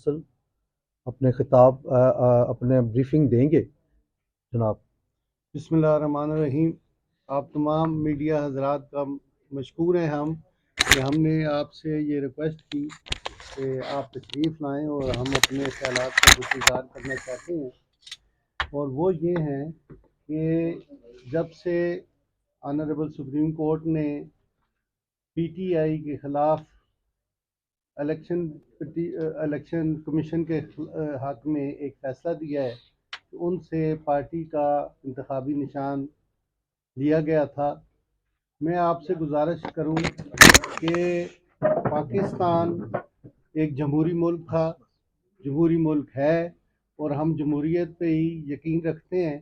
मुफस्सल अपने खिताब अपने ब्रीफिंग देंगे जनाब। बिस्मिल्लाहिर्रहमानिर्रहीम। आप तमाम मीडिया हजरात का मशकूर हैं हम कि हमने आपसे ये रिक्वेस्ट की कि आप तशरीफ़ लाएँ और हम अपने ख़यालात का इज़हार करना चाहते हैं। और वो ये हैं कि जब से ऑनरेबल सुप्रीम कोर्ट ने पीटीआई के ख़िलाफ़ इलेक्शन कमीशन के हक़ में एक फ़ैसला दिया है, तो उनसे पार्टी का इंतखाबी निशान लिया गया था। मैं आपसे गुजारिश करूं कि पाकिस्तान एक जमहूरी मुल्क था, जमहूरी मुल्क है, और हम जमहूरियत पे ही यकीन रखते हैं।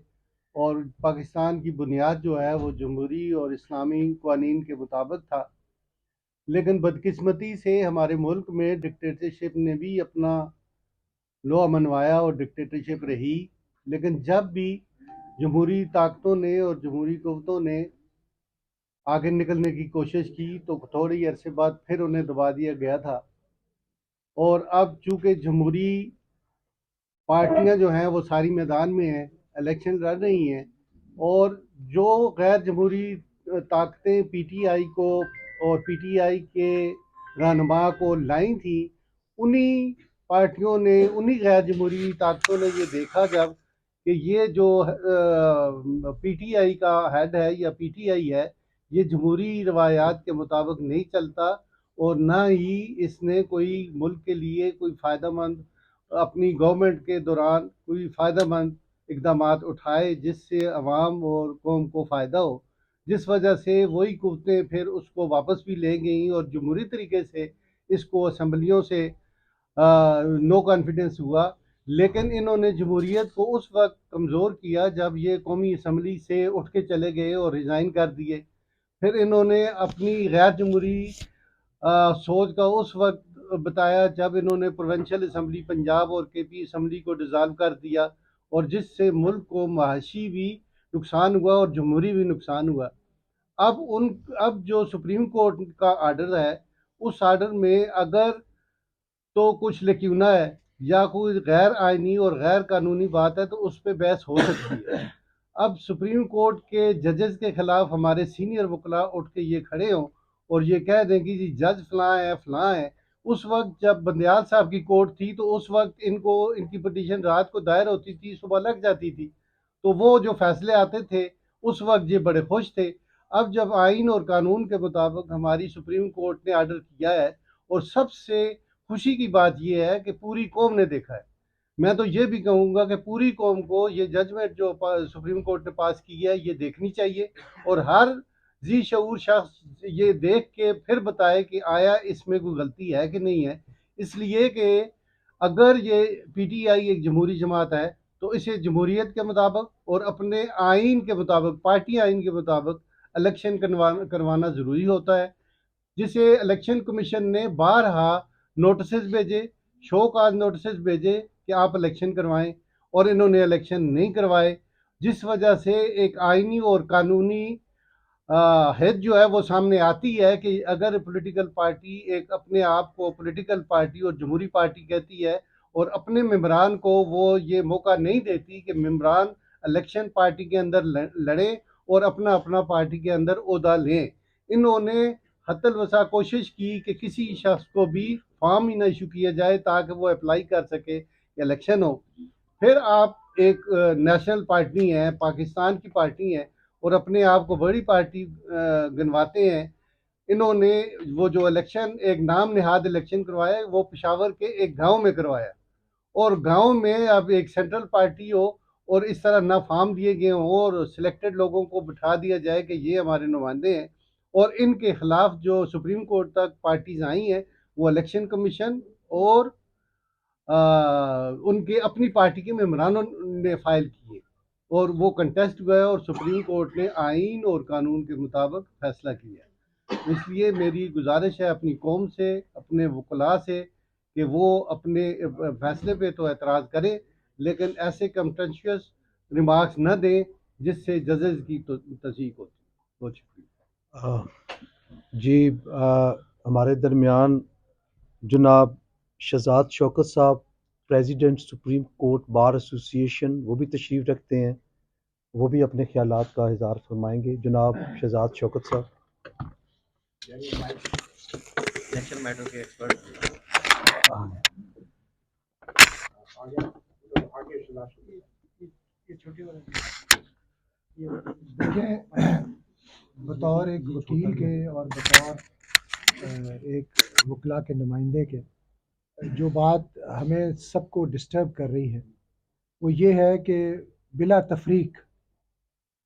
और पाकिस्तान की बुनियाद जो है वो जमहूरी और इस्लामी क़वानीन के मुताबिक था। लेकिन बदकिस्मती से हमारे मुल्क में डिक्टेटरशिप ने भी अपना लोहा मनवाया और डिक्टेटरशिप रही। लेकिन जब भी जमहूरी ताकतों ने और जमहूरी कुव्वतों ने आगे निकलने की कोशिश की तो थोड़ी अरसे बाद फिर उन्हें दबा दिया गया था। और अब चूंकि जमहूरी पार्टियां जो हैं वो सारी मैदान में हैं, इलेक्शन लड़ रही हैं, और जो गैर जमहूरी ताकतें पीटीआई को और पीटीआई के रहनुमा को लाई थी, उन्हीं पार्टियों ने, उन्हीं गैर जमहूरी ताकतों ने ये देखा जब कि ये जो पीटीआई का हेड है या पीटीआई है, ये जमहूरी रवायात के मुताबिक नहीं चलता और ना ही इसने कोई मुल्क के लिए कोई फ़ायदेमंद अपनी गवर्नमेंट के दौरान कोई फ़ायदेमंद इकदाम उठाए जिससे अवाम और कौम को फ़ायदा हो। जिस वजह से वही कुव्वतें फिर उसको वापस भी ले गई और जमहूरी तरीके से इसको असम्बलियों से नो कॉन्फिडेंस हुआ। लेकिन इन्होंने जमहूरियत को उस वक्त कमज़ोर किया जब ये कौमी असम्बली से उठ के चले गए और रिज़ाइन कर दिए। फिर इन्होंने अपनी गैर जमहूरी सोच का उस वक्त बताया जब इन्होंने प्रोविंशियल असम्बली पंजाब और केपी असम्बली को डिज़ाल्व कर दिया, और जिससे मुल्क को माशी भी नुकसान हुआ और जमहूरी भी नुकसान हुआ। अब जो सुप्रीम कोर्ट का आर्डर है, उस आर्डर में अगर तो कुछ लकीना है या कोई गैर आइनी और गैर कानूनी बात है तो उस पर बहस हो सकती है। अब सुप्रीम कोर्ट के जजेस के खिलाफ हमारे सीनियर वकला उठ के ये खड़े हों और ये कह दें कि जी जज फलां है। उस वक्त जब बंदयाल साहब की कोर्ट थी तो उस वक्त इनको इनकी पिटीशन रात को दायर होती थी, सुबह लग जाती थी, तो वो जो फैसले आते थे उस वक्त ये बड़े खुश थे। अब जब आइन और कानून के मुताबिक हमारी सुप्रीम कोर्ट ने आर्डर किया है, और सबसे खुशी की बात यह है कि पूरी कौम ने देखा है। मैं तो ये भी कहूँगा कि पूरी कौम को ये जजमेंट जो सुप्रीम कोर्ट ने पास की है ये देखनी चाहिए, और हर जी शऊर शख्स ये देख के फिर बताए कि आया इसमें कोई गलती है कि नहीं है। इसलिए कि अगर ये पीटीआई एक जमहूरी जमात है तो इसे जमहूरियत के मुताबिक और अपने आइन के मुताबिक, पार्टी आइन के मुताबिक इलेक्शन करवाना ज़रूरी होता है, जिसे इलेक्शन कमीशन ने बारहा नोटिस भेजे, शो काज नोटिस भेजे कि आप इलेक्शन करवाएं, और इन्होंने इलेक्शन नहीं करवाए। जिस वजह से एक आइनी और कानूनी हित जो है वो सामने आती है कि अगर पॉलिटिकल पार्टी एक अपने आप को पॉलिटिकल पार्टी और जमहूरी पार्टी कहती है और अपने मेंबरान को वो ये मौका नहीं देती कि मेंबरान इलेक्शन पार्टी के अंदर लड़े और अपना अपना पार्टी के अंदर ओहदा लें। इन्होंने हतल वसा कोशिश की कि किसी शख्स को भी फॉर्म ही ना इशू किया जाए ताकि वो अप्लाई कर सके, इलेक्शन हो। फिर आप एक नेशनल पार्टी हैं, पाकिस्तान की पार्टी हैं, और अपने आप को बड़ी पार्टी गिनवाते हैं। इन्होंने वो जो इलेक्शन एक नाम निहाद इलेक्शन करवाया वो पेशावर के एक गांव में करवाया, और गांव में अब एक सेंट्रल पार्टी हो और इस तरह ना फार्म दिए गए हों और सिलेक्टेड लोगों को बिठा दिया जाए कि ये हमारे नुमाइंदे हैं, और इनके खिलाफ जो सुप्रीम कोर्ट तक पार्टीज आई हैं वो इलेक्शन कमीशन और उनके अपनी पार्टी के मेम्बरानों ने फाइल किए, और वो कंटेस्ट हुआ है और सुप्रीम कोर्ट ने आइन और कानून के मुताबिक फैसला किया। इसलिए मेरी गुजारिश है अपनी कौम से, अपने वकला से, कि वो अपने फैसले पे तो एतराज़ करें लेकिन ऐसे कंटेंशियस रिमार्क्स न दें जिससे जजेस की तो तस्दीक होती। बहुत शुक्रिया। जी, हमारे दरमियान जनाब शहजाद शौकत साहब president supreme court bar association वो भी तशरीफ़ रखते हैं, वो भी अपने ख्यालात का इज़हार फरमाएंगे। जनाब शहजाद शौकत साहब। इलेक्शन मैटर के एक्सपर्ट। देखिए, बतौर एक वकील के और बतौर एक वकला के नुमाइंदे के, जो बात हमें सबको डिस्टर्ब कर रही है वो ये है कि बिला तफरीक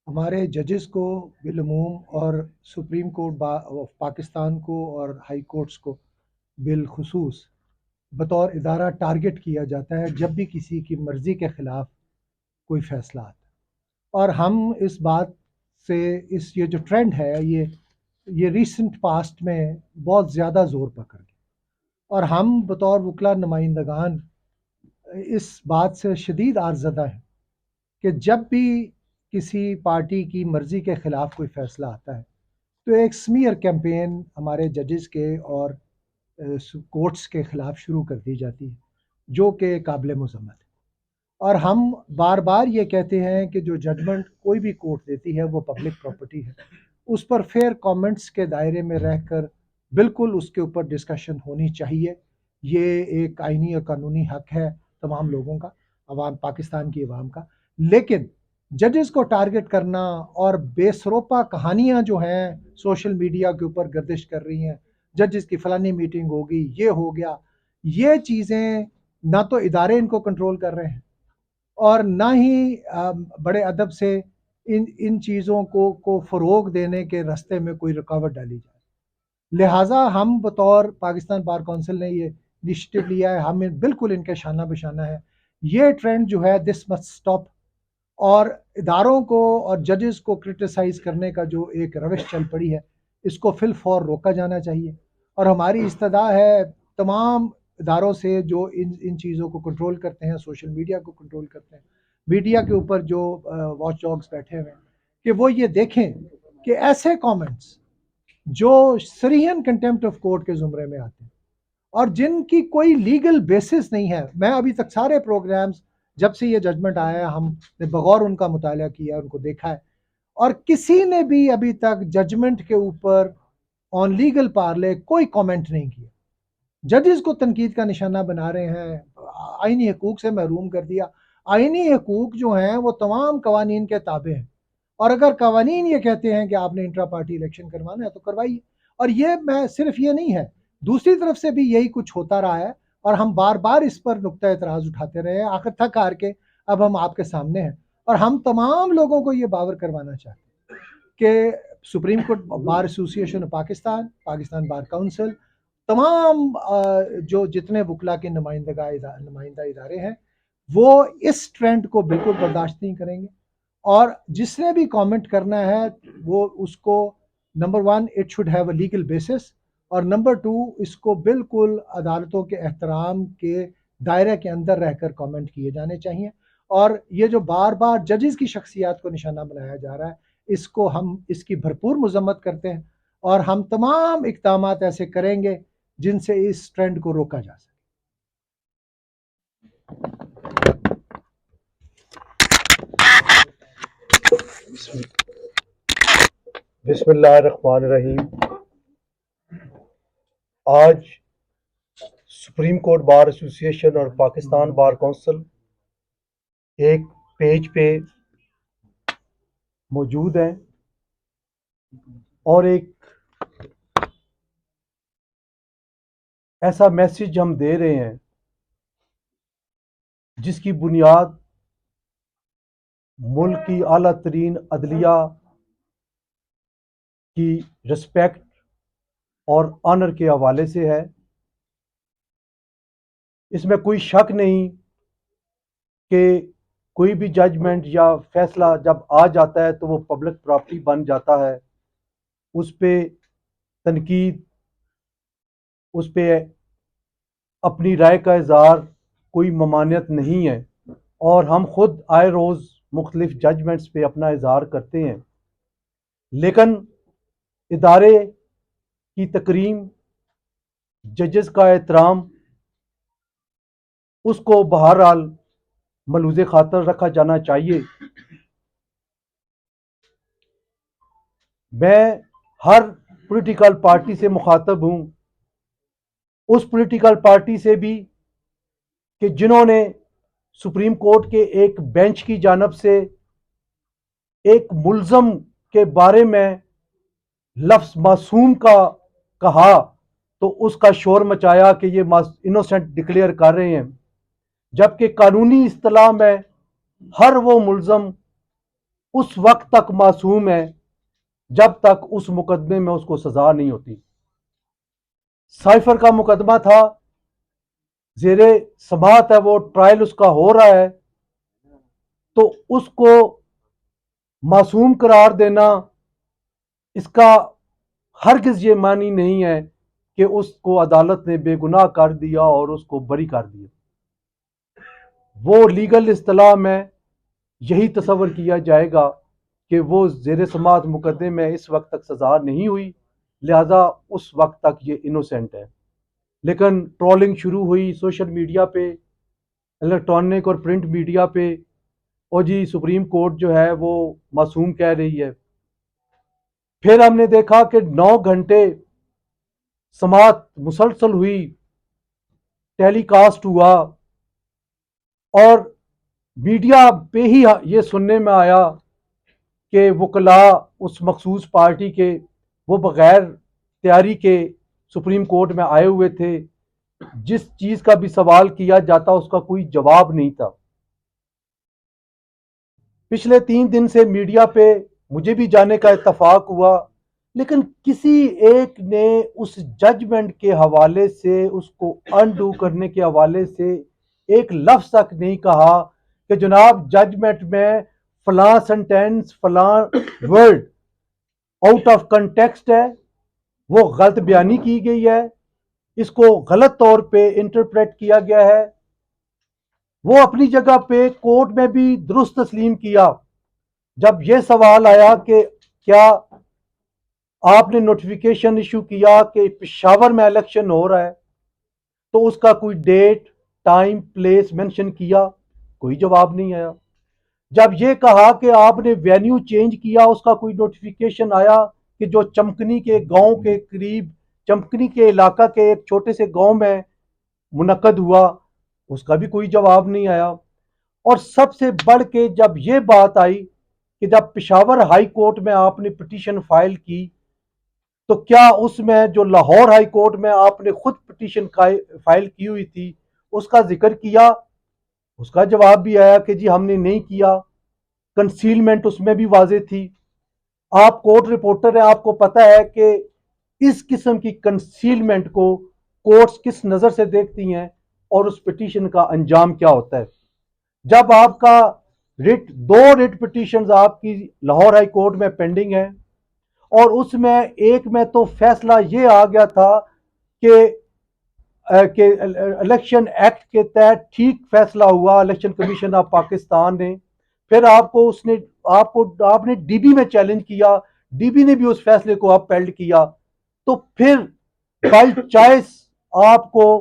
हमारे जजेस को बिलूम और सुप्रीम कोर्ट ऑफ पाकिस्तान को और हाई कोर्ट्स को बिलखुसूस बतौर इदारा टारगेट किया जाता है जब भी किसी की मर्ज़ी के ख़िलाफ़ कोई फ़ैसला आता है। और हम इस बात से ये जो ट्रेंड है ये रीसेंट पास्ट में बहुत ज़्यादा ज़ोर पकड़ गया और हम बतौर वकला नुमाइंदगान इस बात से शदीद आरज़दा है कि जब भी किसी पार्टी की मर्ज़ी के ख़िलाफ़ कोई फ़ैसला आता है तो एक स्मीयर कैंपेन हमारे जजेस के और कोर्ट्स के ख़िलाफ़ शुरू कर दी जाती है जो कि काबिल मज़म्मत है। और हम बार बार ये कहते हैं कि जो जजमेंट कोई भी कोर्ट देती है वो पब्लिक प्रॉपर्टी है, उस पर फेयर कमेंट्स के दायरे में रहकर बिल्कुल उसके ऊपर डिस्कशन होनी चाहिए। ये एक आइनी और कानूनी हक है तमाम लोगों का, अवाम पाकिस्तान की अवाम का। लेकिन जजेस को टारगेट करना और बेसरोपा कहानियाँ जो हैं सोशल मीडिया के ऊपर गर्दिश कर रही हैं, जजेस की फ़लानी मीटिंग होगी, ये हो गया, ये चीज़ें ना तो इदारे इनको कंट्रोल कर रहे हैं और ना ही बड़े अदब से इन चीज़ों को फ़रोग देने के रास्ते में कोई रुकावट डाली जाए। लिहाजा हम बतौर पाकिस्तान बार काउंसिल ने ये इनिशिएटिव लिया है, हमें बिल्कुल इनके शाना बशाना है। ये ट्रेंड जो है दिस मस्ट स्टॉप और इदारों को और जजेस को क्रिटिसाइज़ करने का जो एक रविश चल पड़ी है इसको फिल फौर रोका जाना चाहिए। और हमारी इस्तदा है तमाम इदारों से जो इन चीज़ों को कंट्रोल करते हैं, सोशल मीडिया को कंट्रोल करते हैं, मीडिया के ऊपर जो वॉच डॉग्स बैठे हुए हैं, कि वो ये देखें कि ऐसे कमेंट्स जो सरीहन कंटेम्प्ट ऑफ कोर्ट के ज़ुमरे में आते हैं और जिनकी कोई लीगल बेसिस नहीं है। मैं अभी तक सारे प्रोग्राम्स जब से ये जजमेंट आया है हमने बगौर उनका मुताला किया, उनको देखा है और किसी ने भी अभी तक जजमेंट के ऊपर ऑन लीगल पार्ले कोई कमेंट नहीं किया। जजेस को तनकीद का निशाना बना रहे हैं, आइनी हकूक से महरूम कर दिया। आइनी हकूक जो हैं वो तमाम कवानीन के ताबे हैं और अगर कवानीन ये कहते हैं कि आपने इंट्रा पार्टी इलेक्शन करवाना है तो करवाइए। और ये मैं सिर्फ ये नहीं है, दूसरी तरफ से भी यही कुछ होता रहा है और हम बार बार इस पर नुक्ता एतराज़ उठाते रहे हैं। आखिर थक हार के अब हम आपके सामने हैं और हम तमाम लोगों को ये बावर करवाना चाहते हैं कि supreme court bar association of Pakistan, Pakistan bar council, तमाम जो जितने वकला के नुमाइंदा इदारे हैं वो इस ट्रेंड को बिल्कुल बर्दाश्त नहीं करेंगे और जिसने भी कमेंट करना है वो उसको number 1 it should have a legal basis और नंबर 2 इसको बिल्कुल अदालतों के एहतराम के दायरे के अंदर रहकर कमेंट किए जाने चाहिए। और ये जो बार बार जजेस की शख्सियात को निशाना बनाया जा रहा है इसको हम इसकी भरपूर मजम्मत करते हैं और हम तमाम इक़दाम ऐसे करेंगे जिनसे इस ट्रेंड को रोका जा सके। बिस्मिल्लाहिर्रहमानिर्रहीम। आज सुप्रीम कोर्ट बार एसोसिएशन और पाकिस्तान बार काउंसिल एक पेज पे मौजूद हैं और एक ऐसा मैसेज हम दे रहे हैं जिसकी बुनियाद मुल्क की आला तरीन अदलिया की रिस्पेक्ट और ऑनर के हवाले से है। इसमें कोई शक नहीं कि कोई भी जजमेंट या फैसला जब आ जाता है तो वो पब्लिक प्रॉपर्टी बन जाता है, उस पे तनकीद, उस पे अपनी राय का इज़हार कोई ममानियत नहीं है और हम खुद आए रोज़ मुख्तलिफ जजमेंट्स पे अपना इज़हार करते हैं। लेकिन इदारे की तकरीम, जजेस का एहतराम उसको बहरहाल मलूज़े खातर रखा जाना चाहिए। मैं हर पॉलिटिकल पार्टी से मुखातब हूँ, उस पॉलिटिकल पार्टी से भी कि जिन्होंने सुप्रीम कोर्ट के एक बेंच की जानब से एक मुल्ज़म के बारे में लफ्ज़ मासूम का कहा तो उसका शोर मचाया कि ये इनोसेंट डिक्लेयर कर रहे हैं, जबकि कानूनी इस्तिलाह में हर वो मुल्ज़म उस वक्त तक मासूम है जब तक उस मुकदमे में उसको सज़ा नहीं होती। साइफर का मुकदमा था, ज़ेरे समाअत है, वो ट्रायल उसका हो रहा है, तो उसको मासूम करार देना इसका हरगिज़ ये मानी नहीं है कि उसको अदालत ने बेगुनाह कर दिया और उसको बरी कर दिया। वो लीगल इस्तिलाह में यही तस्वर किया जाएगा कि वो ज़ेर समाअत मुकदमे में इस वक्त तक सज़ा नहीं हुई, लिहाजा उस वक्त तक ये इनोसेंट है। लेकिन ट्रोलिंग शुरू हुई सोशल मीडिया पे, इलेक्ट्रॉनिक और प्रिंट मीडिया पे, और जी सुप्रीम कोर्ट जो है वो मासूम कह रही है। फिर हमने देखा कि 9 घंटे समाअत मुसलसल हुई, टेलीकास्ट हुआ, और मीडिया पे ही ये सुनने में आया कि वकला उस मखसूस पार्टी के वो बगैर तैयारी के सुप्रीम कोर्ट में आए हुए थे, जिस चीज़ का भी सवाल किया जाता उसका कोई जवाब नहीं था। पिछले 3 दिन से मीडिया पे मुझे भी जाने का इत्तफाक हुआ, लेकिन किसी एक ने उस जजमेंट के हवाले से, उसको अनडू करने के हवाले से एक लफ्ज़ तक नहीं कहा कि जनाब जजमेंट में फलां सेंटेंस, फलां वर्ड आउट ऑफ कंटेक्स्ट है, वो गलत बयानी की गई है, इसको गलत तौर पे इंटरप्रेट किया गया है। वो अपनी जगह पे कोर्ट में भी दुरुस्त तस्लीम किया। जब यह सवाल आया कि क्या आपने नोटिफिकेशन इशू किया कि पेशावर में इलेक्शन हो रहा है, तो उसका कोई डेट, टाइम, प्लेस मेंशन किया, कोई जवाब नहीं आया। जब ये कहा कि आपने वेन्यू चेंज किया, उसका कोई नोटिफिकेशन आया कि जो चमकनी के गांव के करीब, चमकनी के इलाका के एक छोटे से गांव में मुनक्कद हुआ, उसका भी कोई जवाब नहीं आया। और सबसे बढ़ के जब ये बात आई कि जब पेशावर हाई कोर्ट में आपने पिटीशन फाइल की, तो क्या उसमें जो लाहौर हाई कोर्ट में आपने खुद पिटीशन फाइल की हुई थी उसका जिक्र किया? उसका जवाब भी आया कि जी हमने नहीं किया। कंसीलमेंट उसमें भी वाजे थी। आप कोर्ट रिपोर्टर हैं, आपको पता है कि इस किस्म की कंसीलमेंट को कोर्ट्स किस नज़र से देखती हैं और उस पिटीशन का अंजाम क्या होता है। जब आपका दो रिट पिटीशन आपकी लाहौर हाई कोर्ट में पेंडिंग है, और उसमें एक में तो फैसला ये आ गया था कि इलेक्शन एक्ट के तहत ठीक फैसला हुआ इलेक्शन कमीशन ऑफ पाकिस्तान ने, फिर आपने डीबी में चैलेंज किया, डीबी ने भी उस फैसले को अपहेल्ड किया, तो फिर बाय चॉइस आपको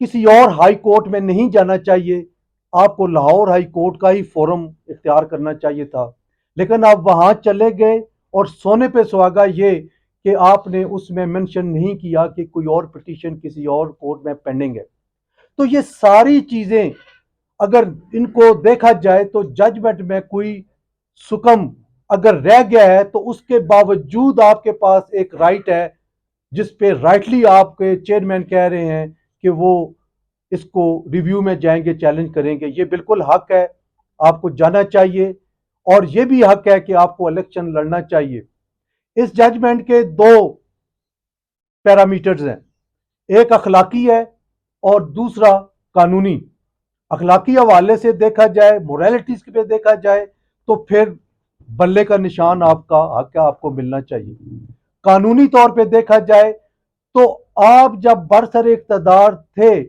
किसी और हाई कोर्ट में नहीं जाना चाहिए, आपको लाहौर हाई कोर्ट का ही फोरम इख्तियार करना चाहिए था। लेकिन आप वहां चले गए और सोने पे सुहागा ये कि आपने उसमें मेंशन नहीं किया कि कोई और पिटीशन किसी और कोर्ट में पेंडिंग है। तो ये सारी चीजें अगर इनको देखा जाए तो जजमेंट में कोई सुकम अगर रह गया है, तो उसके बावजूद आपके पास एक राइट है जिस पे राइटली आपके चेयरमैन कह रहे हैं कि वो इसको रिव्यू में जाएंगे, चैलेंज करेंगे। ये बिल्कुल हक है, आपको जाना चाहिए, और ये भी हक है कि आपको इलेक्शन लड़ना चाहिए। इस जजमेंट के दो पैरामीटर्स हैं, एक अखलाकी है और दूसरा कानूनी। अखलाकी हवाले से देखा जाए, मोरालिटीज पे देखा जाए, तो फिर बल्ले का निशान आपका हक है, आपको मिलना चाहिए। कानूनी तौर पे देखा जाए तो आप जब बरसर इख्तियार थे,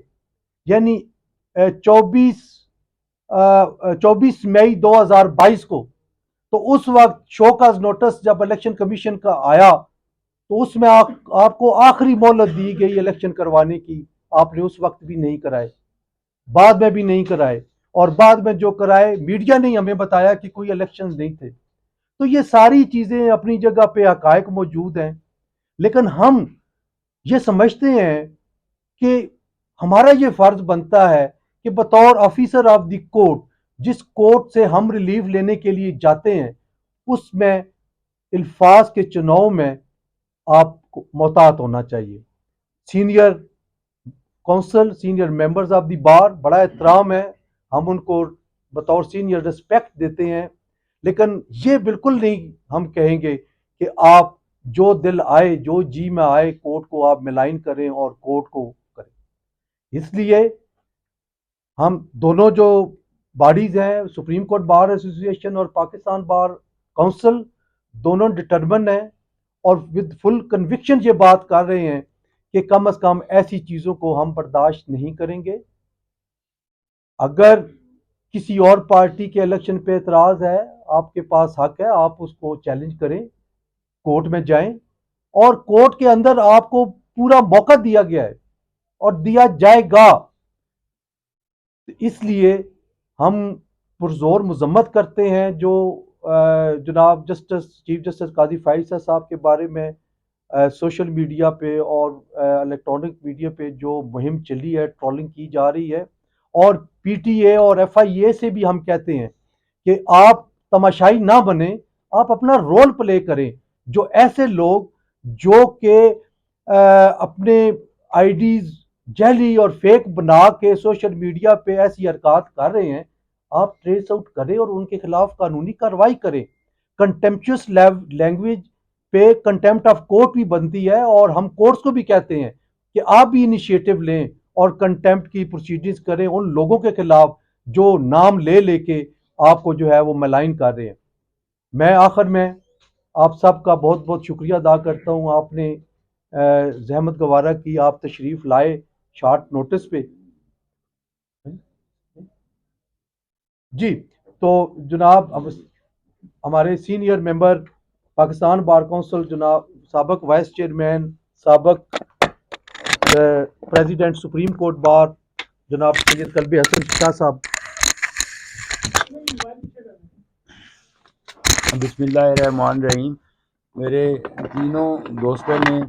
यानी 24 मई 2022 को, तो उस वक्त शोकॉज नोटिस जब इलेक्शन कमीशन का आया, तो उसमें आपको आखिरी मोहलत दी गई इलेक्शन करवाने की, आपने उस वक्त भी नहीं कराए। बाद में भी नहीं कराए, और बाद में जो कराए मीडिया ने हमें बताया कि कोई इलेक्शन नहीं थे। तो ये सारी चीजें अपनी जगह पे हकायक मौजूद हैं, लेकिन हम ये समझते हैं कि हमारा ये फर्ज बनता है कि बतौर ऑफिसर ऑफ द कोर्ट, जिस कोर्ट से हम रिलीफ लेने के लिए जाते हैं, उसमें अल्फाज के चुनाव में आपको मोहतात होना चाहिए। Senior council, senior members of the bar, बड़ा एहतराम है, हम उनको बतौर सीनियर रिस्पेक्ट देते हैं, लेकिन ये बिल्कुल नहीं हम कहेंगे कि आप जो दिल आए, जो जी में आए, कोर्ट को आप मिलाइन करें और कोर्ट को करें। इसलिए हम दोनों जो बॉडीज हैं, सुप्रीम कोर्ट बार एसोसिएशन और पाकिस्तान बार काउंसिल, दोनों डिटर्मिन हैं और विद फुल कन्विक्शन ये बात कर रहे हैं कि कम से कम ऐसी चीज़ों को हम बर्दाश्त नहीं करेंगे। अगर किसी और पार्टी के इलेक्शन पे एतराज़ है, आपके पास हक है, आप उसको चैलेंज करें, कोर्ट में जाएं, और कोर्ट के अंदर आपको पूरा मौका दिया गया है और दिया जाएगा। इसलिए हम पुरजोर मजम्मत करते हैं जो जनाब जस्टिस चीफ जस्टिस काजी फाइज साहब के बारे में सोशल मीडिया पे और इलेक्ट्रॉनिक मीडिया पे जो मुहिम चली है, ट्रोलिंग की जा रही है, और पीटीए और एफआईए से भी हम कहते हैं कि आप तमाशाई ना बने, आप अपना रोल प्ले करें। जो ऐसे लोग जो कि अपने आईडीज जैली और फेक बना के सोशल मीडिया पे ऐसी हरकत कर रहे हैं, आप ट्रेस आउट करें और उनके खिलाफ कानूनी कार्रवाई करें। कंटेम्पचुअस लैंग्वेज पे कंटेम्प्ट ऑफ कोर्ट भी बनती है, और हम कोर्ट्स को भी कहते हैं कि आप भी इनिशिएटिव लें और कंटेम्प्ट की प्रोसीडिंग्स करें उन लोगों के खिलाफ जो नाम ले लेके आपको जो है वो मलाइन कर रहे हैं। मैं आखिर में आप सबका बहुत बहुत शुक्रिया अदा करता हूँ, आपने जहमत गवारा की, आप तशरीफ़ लाए शॉर्ट नोटिस पे। जी, तो जनाब हमारे senior member Pakistan bar council, जनाब साबक वाइस चेयरमैन, साबक प्रेसिडेंट सुप्रीम कोर्ट बार, जनाब सैयद कल्बे हसन शाह साहब। बिस्मिल्लाहिर्रहमानिर्रहीम। मेरे तीनों दोस्तों ने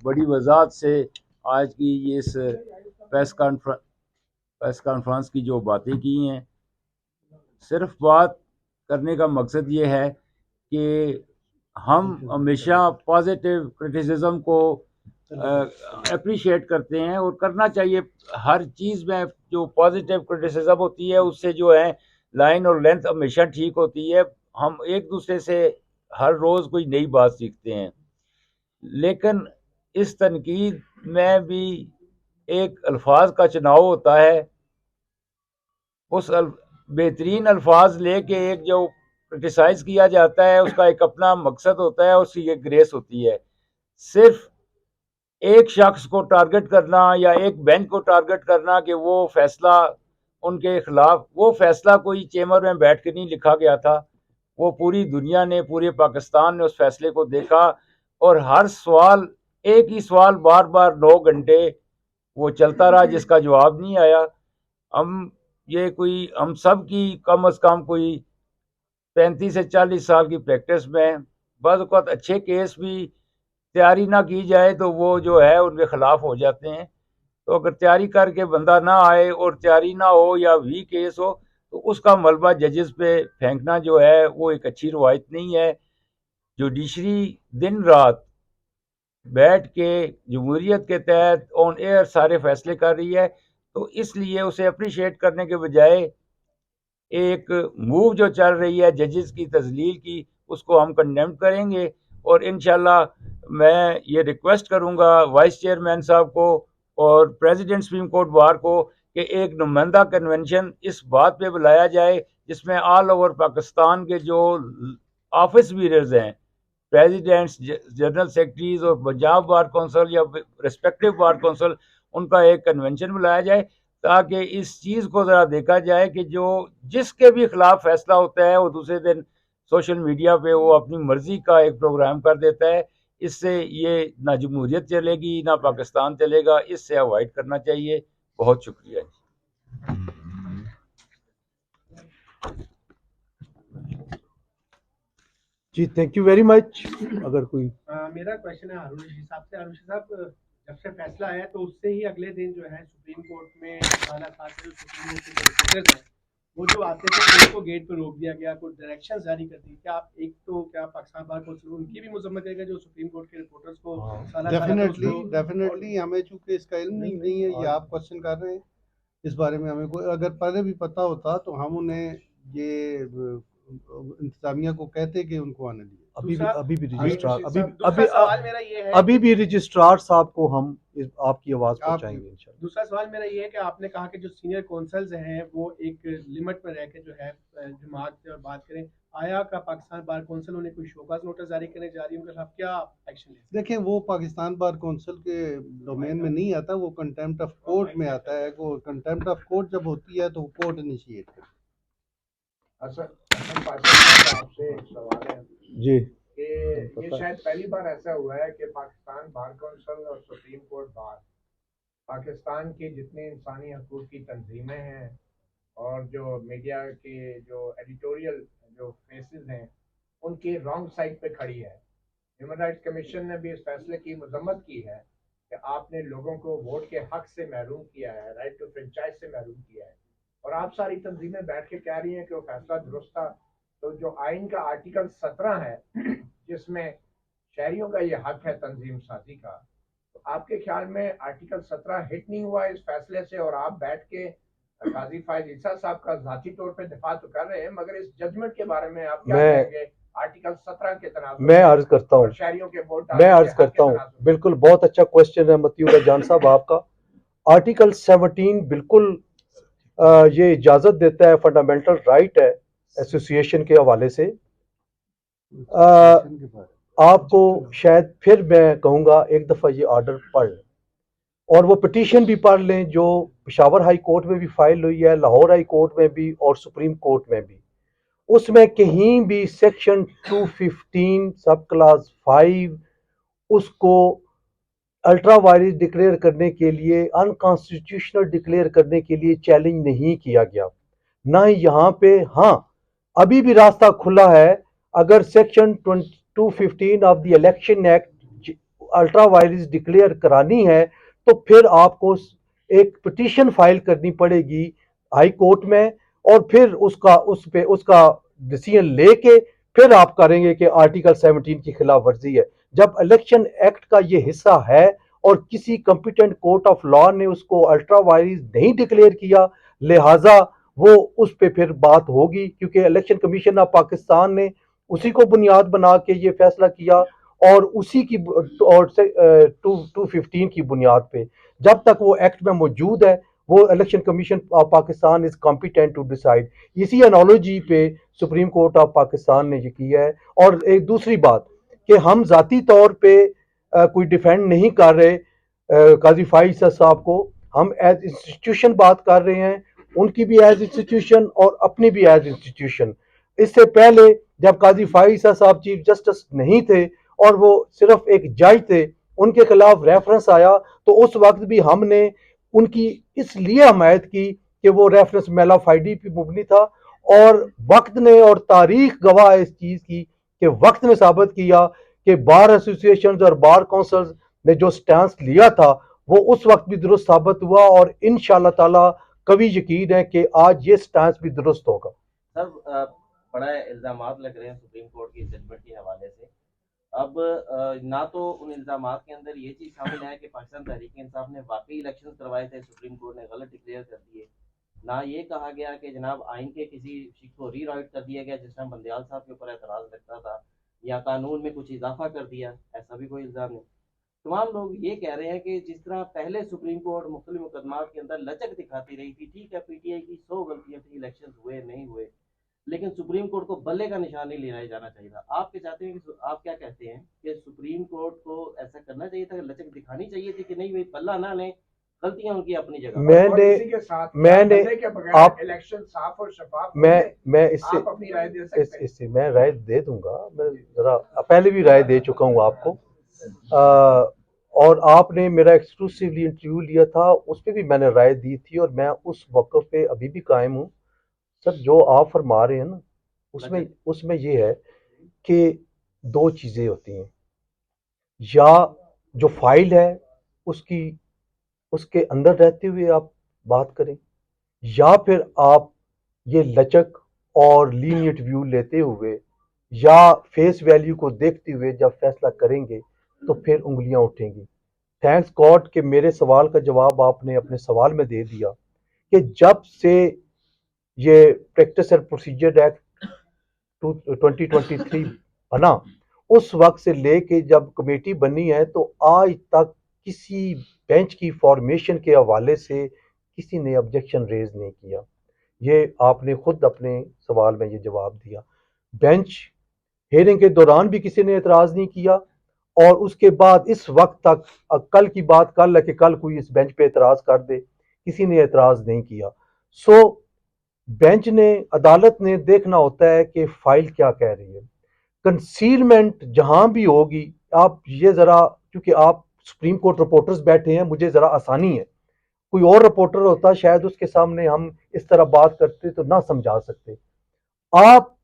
बड़ी वजाहत से आज की ये इस प्रेस कॉन्फ्रेंस की जो बातें की हैं, सिर्फ बात करने का मकसद ये है कि हम हमेशा पॉजिटिव क्रिटिसिज्म को अप्रिशिएट करते हैं और करना चाहिए। हर चीज़ में जो पॉजिटिव क्रिटिसिज्म होती है उससे जो है लाइन और लेंथ हमेशा ठीक होती है। हम एक दूसरे से हर रोज़ कोई नई बात सीखते हैं, लेकिन इस तनकीद में भी एक अल्फाज का चुनाव होता है। उस बेहतरीन अल्फाज लेके एक जो क्रिटिसाइज़ किया जाता है उसका एक अपना मकसद होता है, उसकी एक ग्रेस होती है। सिर्फ एक शख्स को टारगेट करना या एक बेंच को टारगेट करना कि वो फैसला उनके खिलाफ, वो फैसला कोई चेम्बर में बैठ के नहीं लिखा गया था। वो पूरी दुनिया ने, पूरे पाकिस्तान ने उस फैसले को देखा, और हर सवाल, एक ही सवाल बार बार 9 घंटे वो चलता रहा जिसका जवाब नहीं आया। हम सब की कम अज़ कम कोई 35 से 40 साल की प्रैक्टिस में बज़ औक़ात अच्छे केस भी तैयारी ना की जाए तो वो जो है उनके खिलाफ हो जाते हैं। तो अगर तैयारी करके बंदा ना आए और तैयारी ना हो या वीक केस हो तो उसका मलबा जजेस पे फेंकना जो है वो एक अच्छी रवायत नहीं है। जुडिशरी दिन रात बैठ के जमहूरियत के तहत ऑन एयर सारे फैसले कर रही है, तो इसलिए उसे अप्रिशिएट करने के बजाय एक मूव जो चल रही है जजेस की तजलील की, उसको हम कंडेम करेंगे। और इंशाल्लाह मैं ये रिक्वेस्ट करूंगा वाइस चेयरमैन साहब को और प्रेसिडेंट सुप्रीम कोर्ट बार को कि एक नुमाइंदा कन्वेंशन इस बात पे बुलाया जाए जिसमें ऑल ओवर पाकिस्तान के जो ऑफिस बीयरर्स हैं, प्रेसिडेंट्स, जनरल सेक्रेटरीज और पंजाब बार कौंसिल या रिस्पेक्टिव बार कौंसिल, उनका एक कन्वेंशन बुलाया जाए ताकि इस चीज़ को ज़रा देखा जाए कि जो जिसके भी खिलाफ फैसला होता है वो दूसरे दिन सोशल मीडिया पे वो अपनी मर्जी का एक प्रोग्राम कर देता है। इससे ये ना जमहूरियत चलेगी ना पाकिस्तान चलेगा, इससे अवॉइड करना चाहिए। बहुत शुक्रिया। जी थैंक यू वेरी मच। अगर कोई मेरा क्वेश्चन है हारून रशीद साहब से। हारून रशीद साहब, जब से फैसला आया तो उससे ही अगले दिन जो है सुप्रीम कोर्ट में बालाघाट के जो सुप्रीम कोर्ट के रिपोर्टर्स हैं वो जो आते थे उनको गेट पर रोक दिया गया, कुछ डायरेक्शन जारी कर दी। क्या आप एक तो क्या पाकिस्तान बार कौंसिल उनकी भी मजम्मत करेगा जो सुप्रीम कोर्ट के रिपोर्टर्स को डेफिनेटली हमें चूंकि इसका इल्म नहीं है, ये आप क्वेश्चन कर रहे हैं, इस बारे में हमें कोई अगर पहले भी पता होता तो हम उन्हें ये इंतजामिया को कहते कि उनको आने दिए। अभी भी रजिस्ट्रार सवाल मेरा ये है, अभी भी रजिस्ट्रार साहब को हम आपकी आवाज पहुंचाएंगे इंशाल्लाह। दूसरा सवाल मेरा ये है कि आपने कहा कि जो सीनियर कौंसल्स हैं वो एक लिमिट पर रह के जो है जमात से और बात करें। आया का पाकिस्तान बार कौंसिल उन्हें कोई शोकाज नोटिस जारी करने जा रही है, उनके खिलाफ क्या एक्शन है? देखें, वो पाकिस्तान बार कौंसिल के डोमेन में नहीं आता, वो कंटेम्प्ट ऑफ कोर्ट में आता है। वो कंटेम्प्ट ऑफ कोर्ट जब होती है तो कोर्ट इनिशिएट करती है। आपसे एक सवाल है जी कि ये शायद पहली बार ऐसा हुआ है कि पाकिस्तान बार कौंसिल और सुप्रीम कोर्ट बार पाकिस्तान के जितने इंसानी हकूक़ की तंजीमें हैं और जो मीडिया के जो एडिटोरियल जो फेसेस हैं उनकी रॉन्ग साइड पे खड़ी है। ह्यूमन राइट्स कमीशन ने भी इस फैसले की मजम्मत की है कि आपने लोगों को वोट के हक से महरूम किया है, राइट टू फ्रेंचाइज से महरूम किया है, और आप सारी तंजीमें बैठ के कह रही हैं कि वो फैसला दुरुस्त था। तो जो आइन का आर्टिकल 17 है जिसमें शहरियों का ये हक है तंजीम साजी का, तो आपके ख्याल में आर्टिकल 17 हिट नहीं हुआ इस फैसले से? और आप बैठ के काजी फायज ईसा साहब का जाती तौर पे दिफा तो कर रहे हैं, मगर इस जजमेंट के बारे में आप क्या कहेंगे? आर्टिकल 17 के तनाज़ुर मैं अर्ज करता हूँ, शहरियों के वोट मैं अर्ज करता हूँ, बिल्कुल बहुत अच्छा क्वेश्चन है मतियुल्लाह जान साहब आपका। आर्टिकल 17 बिल्कुल ये इजाजत देता है, फंडामेंटल राइट है एसोसिएशन के हवाले से। आपको शायद फिर मैं कहूँगा एक दफ़ा ये ऑर्डर पढ़ लें और वो पिटीशन भी पढ़ लें जो पेशावर हाई कोर्ट में भी फाइल हुई है, लाहौर हाई कोर्ट में भी और सुप्रीम कोर्ट में भी। उसमें कहीं भी सेक्शन 215 सब क्लास 5 उसको अल्ट्रा वायरस डिक्लेयर करने के लिए, अनकॉन्स्टिट्यूशनल डिक्लेयर करने के लिए चैलेंज नहीं किया गया, ना ही यहाँ पे। हाँ, अभी भी रास्ता खुला है। अगर section 215 of the election act ultra vires declare करानी है तो फिर आपको एक पिटीशन फाइल करनी पड़ेगी हाई कोर्ट में, और फिर उसका डिसीजन लेके फिर आप करेंगे कि आर्टिकल 17 की खिलाफ वर्जी है। जब इलेक्शन एक्ट का ये हिस्सा है और किसी कॉम्पिटेंट कोर्ट ऑफ लॉ ने उसको अल्ट्रा वायरस नहीं डिक्लेयर किया, लिहाजा वो उस पर फिर बात होगी, क्योंकि इलेक्शन कमीशन ऑफ पाकिस्तान ने उसी को बुनियाद बना के ये फैसला किया और उसी की और 215 की बुनियाद पे जब तक वो एक्ट में मौजूद है वो election commission of Pakistan is competent to decide. इसी एनोलॉजी पे सुप्रीम कोर्ट ऑफ पाकिस्तान ने ये किया है। और एक दूसरी बात कि हम जाती तौर पे कोई डिफेंड नहीं कर रहे काजी फाइज साहब को, हम एज इंस्टीट्यूशन बात कर रहे हैं, उनकी भी एज इंस्टीट्यूशन और अपनी भी एज इंस्टीट्यूशन। इससे पहले जब काजी फाइज साहब चीफ जस्टिस नहीं थे और वो सिर्फ एक जज थे, उनके खिलाफ रेफरेंस आया तो उस वक्त भी हमने उनकी इसलिए हमायत की कि वो रेफरेंस मेलाफाइडी पे मुबनी था, और वक्त ने और तारीख गवाह इस चीज़ की कि वक्त ने साबित किया कि बार एसोसिएशन और बार काउंसिल्स ने जो स्टैंस लिया था वो उस वक्त भी दुरुस्त साबित हुआ, और इंशाअल्लाह ताला कभी यकीन है कि आज ये स्टैंस भी दुरुस्त होगा। सर, बड़ा इल्ज़ामात लग रहे हैं सुप्रीम कोर्ट की जजमेंट के हवाले से। अब ना तो उन इल्ज़ामात के अंदर ये चीज़ शामिल है कि पाकिस्तान तहरीक इंसाफ ने वाकई इलेक्शन करवाए थे, सुप्रीम कोर्ट ने गलत डिक्लेयर कर दिए। ना ये कहा गया कि जनाब आइन के किसी शिक को रीराइट कर दिया गया जिस टाइम बंदियाल साहब के ऊपर एतराज़ लगता था, या कानून में कुछ इजाफा कर दिया, ऐसा भी कोई इल्ज़ाम नहीं। तमाम लोग ये कह रहे हैं कि जिस तरह पहले सुप्रीम कोर्ट मुख्तलिफ मुकदमात के अंदर लचक दिखाती रही थी, ठीक है पीटीआई की 100 गलतियाँ थी, इलेक्शन हुए नहीं हुए, लेकिन सुप्रीम कोर्ट को बल्ले का निशान नहीं लेना जाना चाहिए था। आप क्या चाहते हैं कि आप क्या कहते हैं कि सुप्रीम कोर्ट को ऐसा करना चाहिए था, लचक दिखानी चाहिए थी कि नहीं भाई बल्ला ना लें, गलतियां उनकी अपनी जगह। मैंने आप इलेक्शन साफ और शफाफ, मैं इससे अपनी राय दे सकते हैं। इससे मैं राय दे दूंगा। मैं जरा पहले भी राय दे चुका हूँ आपको। और आपने मेरा एक्सक्लूसिवली इंटरव्यू लिया था, उस पर भी मैंने राय दी थी और मैं उस मौक़िफ़ पे अभी भी कायम हूँ। सर जो आप फरमा रहे हैं ना, उसमें उसमें ये है कि दो चीज़ें होती हैं, या जो फाइल है उसकी उसके अंदर रहते हुए आप बात करें, या फिर आप ये लचक और लीनियंट व्यू लेते हुए या फेस वैल्यू को देखते हुए जब फैसला करेंगे तो फिर उंगलियां उठेंगी। थैंक्स गॉड कि मेरे सवाल का जवाब आपने अपने सवाल में दे दिया कि जब से ये प्रैक्टिस एंड प्रोसीजर एक्ट 2023 बना, उस वक्त से लेके जब कमेटी बनी है तो आज तक किसी बेंच की फॉर्मेशन के हवाले से किसी ने ऑब्जेक्शन रेज नहीं किया। ये आपने खुद अपने सवाल में ये जवाब दिया। बेंच हेयरिंग के दौरान भी किसी ने एतराज़ नहीं किया और उसके बाद इस वक्त तक, कल की बात कल है कि कल कोई इस बेंच पे एतराज़ कर दे, किसी ने एतराज़ नहीं किया। सो बेंच ने, अदालत ने देखना होता है कि फाइल क्या कह रही है। कंसीलमेंट जहां भी होगी, आप ये ज़रा, क्योंकि आप सुप्रीम कोर्ट रिपोर्टर्स बैठे हैं, मुझे ज़रा आसानी है, कोई और रिपोर्टर होता शायद उसके सामने हम इस तरह बात करते तो ना समझा सकते। आप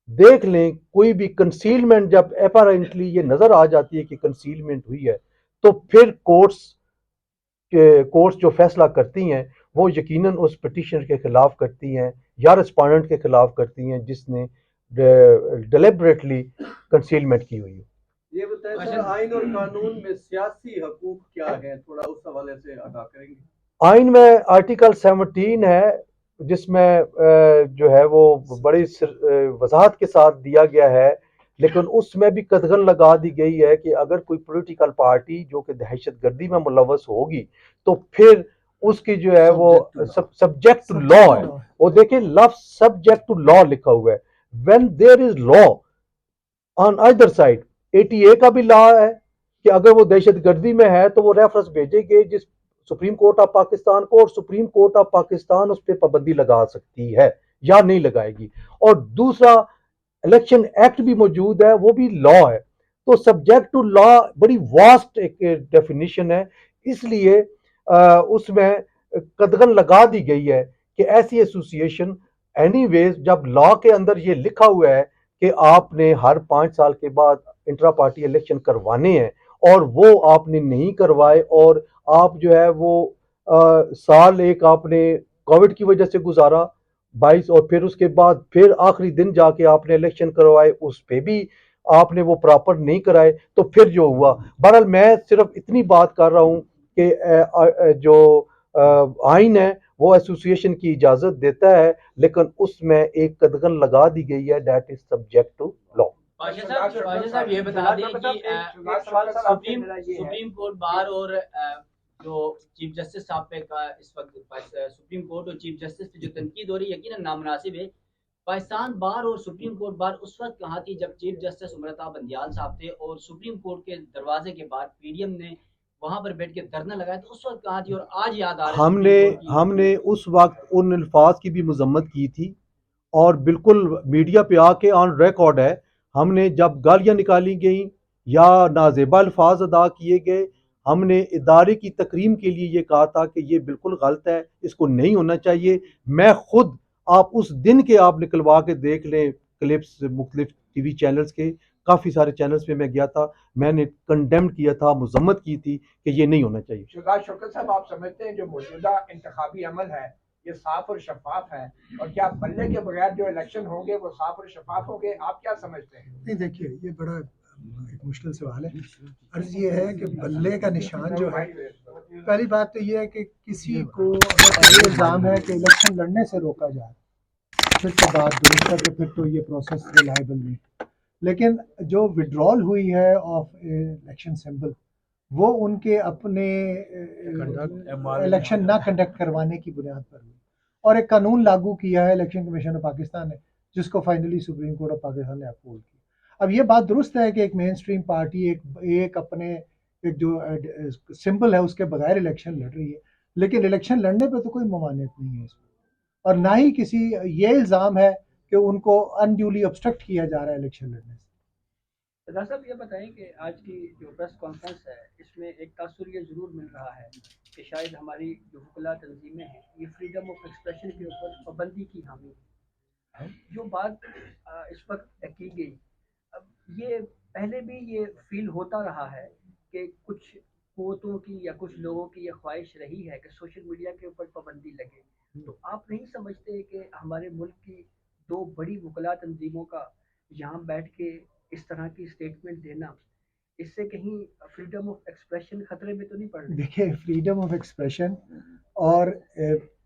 देख लें, कोई भी कंसीलमेंट जब अपैरेंटली ये नजर आ जाती है कि कंसीलमेंट हुई है, तो फिर कोर्ट्स जो फैसला करती हैं वो यकीनन उस पिटिशनर के खिलाफ करती हैं या रिस्पोंडेंट के खिलाफ करती हैं जिसने डिलिबरेटली कंसीलमेंट की हुई है। ये बताएं सर, आइन और कानून में सियासी हकूक क्या है, थोड़ा उस हवाले से अदा करेंगे। आइन में आर्टिकल 17 है जिसमें जो है वो बड़ी वजाहत के साथ दिया गया है, लेकिन उसमें भी कदगन लगा दी गई है कि अगर कोई पॉलिटिकल पार्टी जो कि दहशतगर्दी में मुलव्वस होगी तो फिर उसकी जो है वो सब्जेक्ट टू लॉ है। वो देखिए लफ्ज सब्जेक्ट टू लॉ लिखा हुआ है। When there is law on other side, 80A का भी लॉ है कि अगर वो दहशतगर्दी में है तो वो रेफरेंस भेजेंगे जिस सुप्रीम कोर्ट ऑफ पाकिस्तान को, और सुप्रीम कोर्ट ऑफ पाकिस्तान उस पर पाबंदी लगा सकती है या नहीं लगाएगी। और दूसरा, इलेक्शन एक्ट भी मौजूद है, वो भी लॉ है। तो सब्जेक्ट टू लॉ बड़ी वास्ट एक डेफिनेशन है, इसलिए उसमें कदगन लगा दी गई है कि ऐसी एसोसिएशन एनीवेज, जब लॉ के अंदर ये लिखा हुआ है कि आपने हर 5 साल के बाद इंट्रा पार्टी इलेक्शन करवाने हैं और वो आपने नहीं करवाए, और आप जो है वो साल एक आपने कोविड की वजह से गुजारा 22, और फिर उसके बाद फिर आखिरी दिन जाके आपने इलेक्शन करवाए, उस पे भी आपने वो प्रॉपर नहीं कराए, तो फिर जो हुआ। बहरहाल मैं सिर्फ इतनी बात कर रहा हूँ कि जो आइन है वो एसोसिएशन की इजाजत देता है, लेकिन उसमें एक कदगन लगा दी गई है, that is subject to law. Pasha साहब ये बता दें कि सुप्रीम कोर्ट बार और जो चीफ जस्टिस साहब पे का इस वक्त सुप्रीम कोर्ट और चीफ जस्टिस पे जो तनकीद हो रही है यकीनन नामुनासिब है। पाकिस्तान बार और सुप्रीम कोर्ट बार उस वक्त कहाँ थी जब चीफ जस्टिस उमरता बंदियाल साहब थे और सुप्रीम कोर्ट के दरवाजे के बाद पीडीएम ने वहां पर बैठ के धरना लगाया, तो उस वक्त कहाँ थी? और आज याद आ रहा है हमने उस वक्त उन अल्फाज की भी मजम्मत की थी और बिल्कुल मीडिया पे आके ऑन रिकॉर्ड है, हमने जब गालियां निकाली गई या नाजेबा अल्फाज अदा किए गए, हमने इदारे की तकरीम के लिए ये कहा था कि ये बिल्कुल गलत है, इसको नहीं होना चाहिए। मैं खुद, आप उस दिन के आप निकलवा के देख लें क्लिप्स मुख्तलिफ टीवी चैनल्स के, काफ़ी सारे चैनल्स पे मैं गया था, मैंने कंडेम किया था, मजम्मत की थी कि ये नहीं होना चाहिए। शुक्र साहब, आप समझते हैं जो मौजूदा इंतखाबी अमल है ये साफ और शफाफ है, और क्या बल्ले के बगैर जो इलेक्शन होंगे वो साफ और शफाफ होंगे? आप क्या समझते हैं? नहीं, देखिए ये बड़ा एक मुश्किल सवाल है। अर्ज ये है कि बल्ले का निशान जो है, पहली बात तो ये है कि किसी को अगर ये इल्ज़ाम है कि इलेक्शन लड़ने से रोका जाए, फिर तो बात दुरुस्त है कि फिर तो ये प्रोसेस रिलायबल नहीं। लेकिन जो विड्रॉल हुई है ऑफ इलेक्शन सिंबल, वो उनके अपने इलेक्शन ना कंडक्ट करवाने की बुनियाद पर हुई, और एक कानून लागू किया है इलेक्शन कमीशन ऑफ पाकिस्तान ने, जिसको finally supreme court of Pakistan ने अपहोल्ड किया। अब ये बात दुरुस्त है कि एक मेन स्ट्रीम पार्टी एक अपने एक जो सिंबल है उसके बगैर इलेक्शन लड़ रही है, लेकिन इलेक्शन लड़ने पे तो कोई ममानियत नहीं है इसमें, और ना ही किसी ये इल्ज़ाम है कि उनको अनड्यूली ऑब्स्ट्रक्ट किया जा रहा है इलेक्शन लड़ने से। सरदार साहब ये बताएं कि आज की जो प्रेस कॉन्फ्रेंस है इसमें एक तासुर ये ज़रूर मिल रहा है कि शायद हमारी जो वकला तंजीमें हैं ये फ्रीडम ऑफ एक्सप्रेशन के ऊपर पाबंदी की हामी है। जो बात इस वक्त की गई, अब ये पहले भी ये फील होता रहा है कि कुछ कुव्वतों की या कुछ लोगों की ये ख्वाहिश रही है कि सोशल मीडिया के ऊपर पाबंदी लगे। तो आप नहीं समझते कि हमारे मुल्क की दो बड़ी वकला तंजीमों का यहाँ बैठ के इस तरह की स्टेटमेंट देना, इससे कहीं फ्रीडम ऑफ एक्सप्रेशन खतरे में तो नहीं पड़ रही? देखिए, फ्रीडम ऑफ एक्सप्रेशन और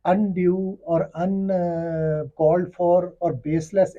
अनड्यू और अन कॉल्ड फॉर और बेसलेस